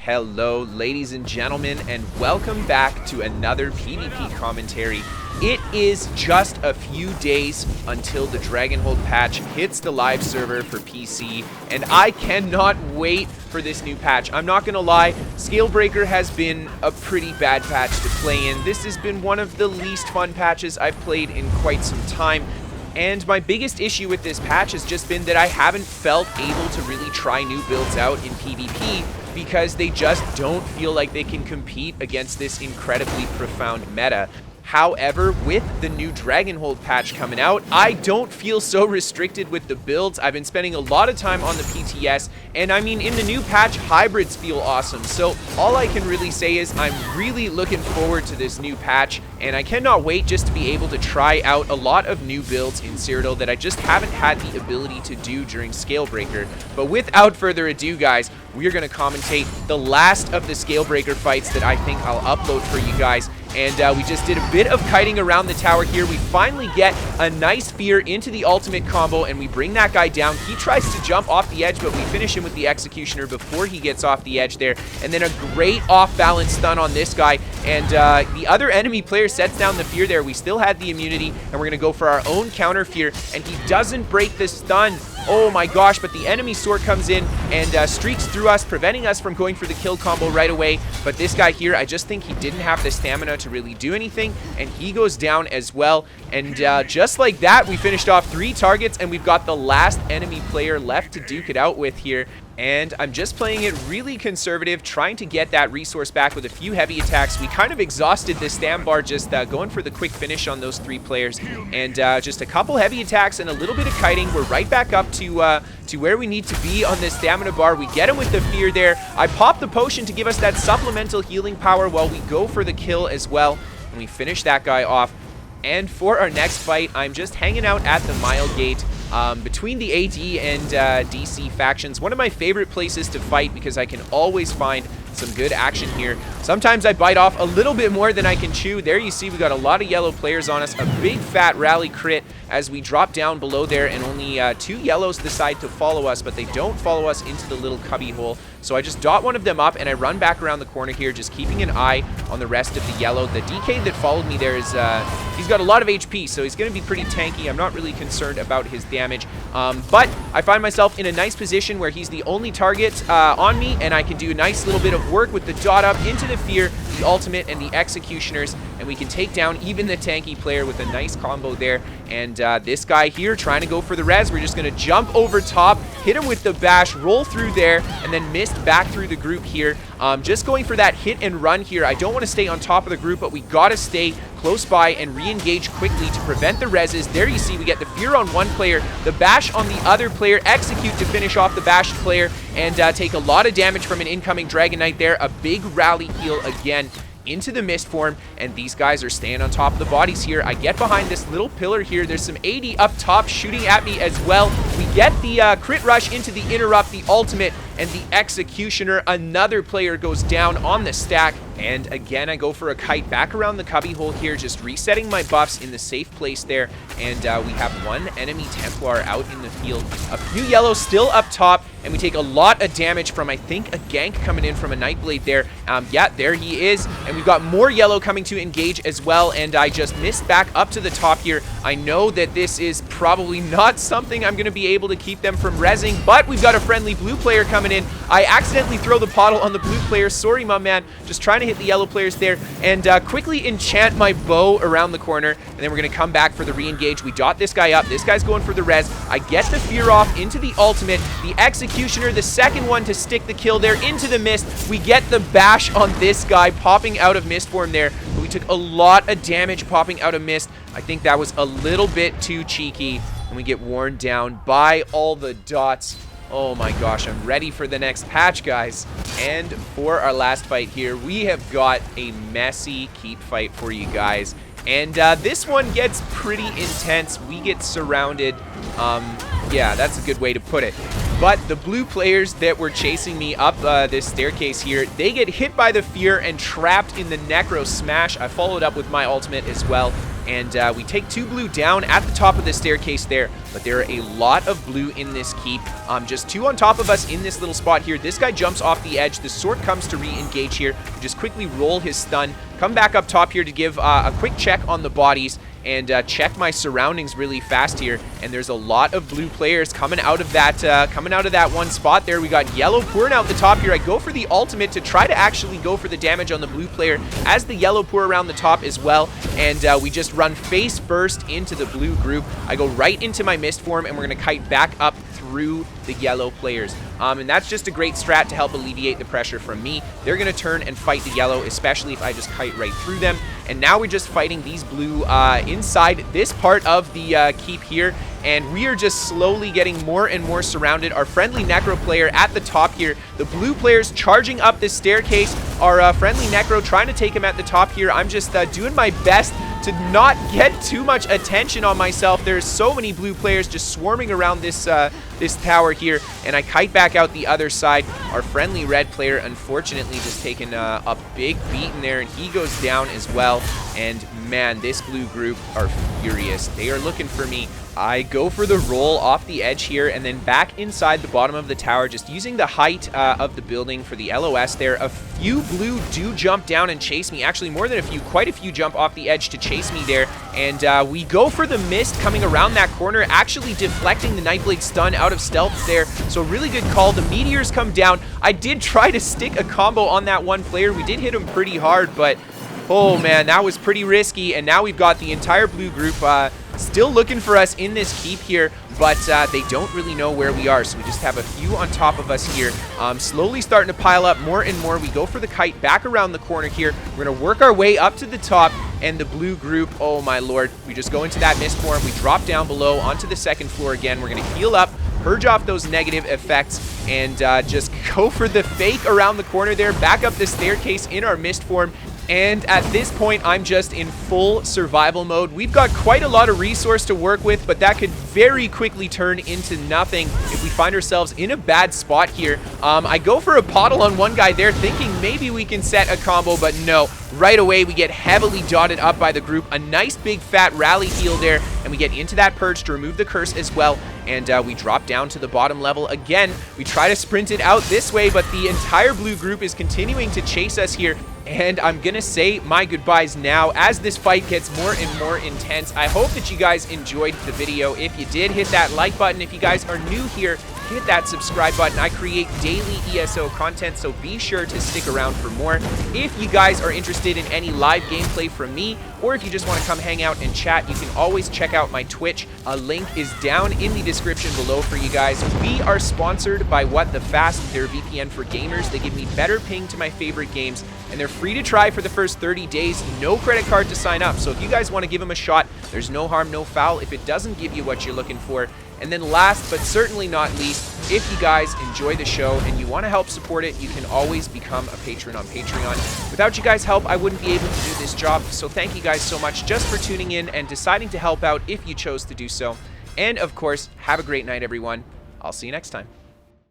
Hello, ladies and gentlemen, and welcome back to another PvP commentary. It is just a few days until the Dragonhold patch hits the live server for PC, and I cannot wait for this new patch. I'm not gonna lie, Scalebreaker has been a pretty bad patch to play in. This has been one of the least fun patches I've played in quite some time. And my biggest issue with this patch has just been that I haven't felt able to really try new builds out in PvP because they just don't feel like they can compete against this incredibly profound meta. However, with the new Dragonhold patch coming out, I don't feel so restricted with the builds. I've been spending a lot of time on the PTS, and I mean, in the new patch, hybrids feel awesome. So all I can really say is I'm really looking forward to this new patch, and I cannot wait just to be able to try out a lot of new builds in Cyrodiil that I just haven't had the ability to do during Scalebreaker. But without further ado, guys, we are going to commentate the last of the Scalebreaker fights that I think I'll upload for you guys. And we just did a bit of kiting around the tower here. We finally get a nice fear into the ultimate combo, and we bring that guy down. He tries to jump off the edge, but we finish him with the executioner before he gets off the edge there. And then a great off-balance stun on this guy. And the other enemy player sets down the fear there. We still had the immunity, and we're going to go for our own counter fear. And he doesn't break the stun. Oh my gosh, but the enemy sword comes in and streaks through us, preventing us from going for the kill combo right away. But this guy here, I just think he didn't have the stamina to really do anything, and he goes down as well. And just like that, we finished off 3 targets, and we've got the last enemy player left to duke it out with here. And I'm just playing it really conservative, trying to get that resource back with a few heavy attacks. We kind of exhausted the stam bar just going for the quick finish on those 3 players. And just a couple heavy attacks and a little bit of kiting. We're right back up to where we need to be on this stamina bar. We get him with the fear there. I pop the potion to give us that supplemental healing power while we go for the kill as well. And we finish that guy off. And for our next fight, I'm just hanging out at the Mile Gate. Between the AD and DC factions, one of my favorite places to fight because I can always find some good action here. Sometimes I bite off a little bit more than I can chew. There you see we got a lot of yellow players on us. A big fat rally crit as we drop down below there, and only 2 yellows decide to follow us, but they don't follow us into the little cubby hole. So I just dot one of them up and I run back around the corner here, just keeping an eye on the rest of the yellow. The DK that followed me there is, he's got a lot of HP, so he's going to be pretty tanky. I'm not really concerned about his damage. But I find myself in a nice position where he's the only target on me, and I can do a nice little bit of work with the dot up into the fear, the ultimate, and the executioners, and we can take down even the tanky player with a nice combo there. And this guy here trying to go for the res. We're just going to jump over top, hit him with the bash, roll through there, and then missed back through the group here. Just going for that hit and run here. I don't want to stay on top of the group, but we got to stay close by and re-engage quickly to prevent the reses. There you see we get the fear on one player, the bash on the other player, execute to finish off the bashed player, and take a lot of damage from an incoming Dragon Knight there. A big rally heal again into the mist form, and these guys are staying on top of the bodies here. I get behind this little pillar here. There's some AD up top shooting at me as well. We get the crit rush into the interrupt, the ultimate, and the executioner. Another player goes down on the stack, and again I go for a kite back around the cubby hole here, just resetting my buffs in the safe place there. And we have one enemy Templar out in the field, a few yellows still up top, and we take a lot of damage from, I think, a gank coming in from a Nightblade there. Yeah, there he is, and we've got more yellow coming to engage as well, and I just missed back up to the top here. I know that this is probably not something I'm going to be able to keep them from rezzing, but we've got a friendly blue player coming in. I accidentally throw the pottle on the blue player. Sorry, my man. Just trying to hit the yellow players there, and quickly enchant my bow around the corner, and then we're going to come back for the re-engage. We dot this guy up. This guy's going for the res. I get the fear off into the ultimate. The executioner, the second one to stick the kill there into the mist. We get the bash on this guy popping out of mist form there. But we took a lot of damage popping out of mist. I think that was a little bit too cheeky, and we get worn down by all the dots. Oh my gosh, I'm ready for the next patch, guys. And for our last fight here, we have got a messy keep fight for you guys. And this one gets pretty intense. We get surrounded. Yeah, that's a good way to put it. But the blue players that were chasing me up this staircase here, they get hit by the fear and trapped in the Necro Smash. I followed up with my ultimate as well. And we take 2 blue down at the top of the staircase there. but there are a lot of blue in this keep. Just 2 on top of us in this little spot here. This guy jumps off the edge. The sword comes to re-engage here. We just quickly roll his stun, come back up top here to give a quick check on the bodies, and check my surroundings really fast here. And there's a lot of blue players coming out of that one spot there. We got yellow pouring out the top here. I go for the ultimate to try to actually go for the damage on the blue player as the yellow pour around the top as well. And we just run face first into the blue group. I go right into my mist form, and we're going to kite back up through the yellow players. And that's just a great strat to help alleviate the pressure from me. They're going to turn and fight the yellow, especially if I just kite right through them. And now we're just fighting these blue inside this part of the keep here. And we are just slowly getting more and more surrounded. Our friendly Necro player at the top here. The blue players charging up this staircase. Our friendly Necro trying to take him at the top here. I'm just doing my best to not get too much attention on myself. There's so many blue players just swarming around this this tower here, and I kite back out the other side. Our friendly red player, unfortunately, just taking a big beating there, and he goes down as well. And man, this blue group are furious. They are looking for me. I go for the roll off the edge here, and then back inside the bottom of the tower, just using the height of the building for the LOS there. A few blue do jump down and chase me. Actually, more than a few, quite a few jump off the edge to chase me there. And we go for the mist coming around that corner, actually deflecting the Nightblade stun out of stealth there. So really good call. The meteors come down. I did try to stick a combo on that one player. We did hit him pretty hard, but oh man, that was pretty risky. And now we've got the entire blue group still looking for us in this keep here, but they don't really know where we are, so we just have a few on top of us here. Slowly starting to pile up more and more. We go for the kite back around the corner here. We're going to work our way up to the top, and the blue group, oh my lord, we just go into that mist form. We drop down below onto the second floor again. We're going to heal up, purge off those negative effects, and just go for the fake around the corner there, back up the staircase in our mist form. And at this point, I'm just in full survival mode. We've got quite a lot of resource to work with, but that could very quickly turn into nothing if we find ourselves in a bad spot here. I go for a pottle on one guy there, thinking maybe we can set a combo, but no. Right away, we get heavily dotted up by the group. A nice big fat rally heal there, and we get into that purge to remove the curse as well. And we drop down to the bottom level again. We try to sprint it out this way, but the entire blue group is continuing to chase us here. And I'm gonna say my goodbyes now as this fight gets more and more intense. I hope that you guys enjoyed the video. If you did, hit that like button. If you guys are new here, hit that subscribe button. I create daily ESO content, so be sure to stick around for more. If you guys are interested in any live gameplay from me, or if you just want to come hang out and chat, you can always check out my Twitch. A link is down in the description below for you guys. We are sponsored by What the Fast. They're a VPN for gamers. They give me better ping to my favorite games, and they're free to try for the first 30 days. No credit card to sign up. So if you guys want to give them a shot, there's no harm, no foul if it doesn't give you what you're looking for. And then last, but certainly not least, if you guys enjoy the show and you want to help support it, you can always become a patron on Patreon. Without you guys' help, I wouldn't be able to do this job. So thank you guys so much just for tuning in and deciding to help out if you chose to do so. And of course, have a great night, everyone. I'll see you next time.